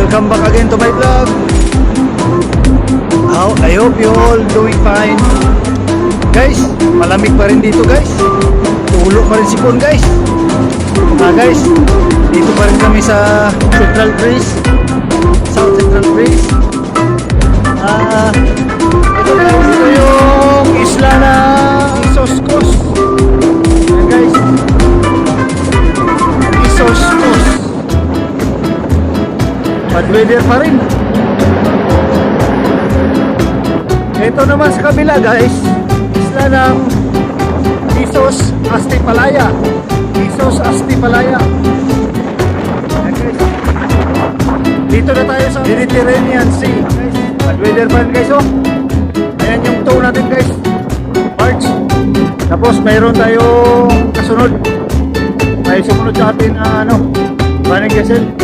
welcome back again to my vlog. I hope you all doing fine. Guys, malamig pa rin dito guys. Ulo pa rin sipon guys. Guys, dito pa rin kami sa Central Breeze, South Central Breeze. Ito yung isla na Isoscos. Ayan guys, Isoscos. Bad weather pa rin. Ito naman sa kabila guys, isla ng Isos Astipalaya. Isos Astipalaya. Ayan guys, dito na tayo sa Mediterranean Sea guys. Bad weather pa rin guys oh. Ayan yung tow natin guys, March. Tapos mayroon tayong kasunod. May sumunod sa atin na running vessel.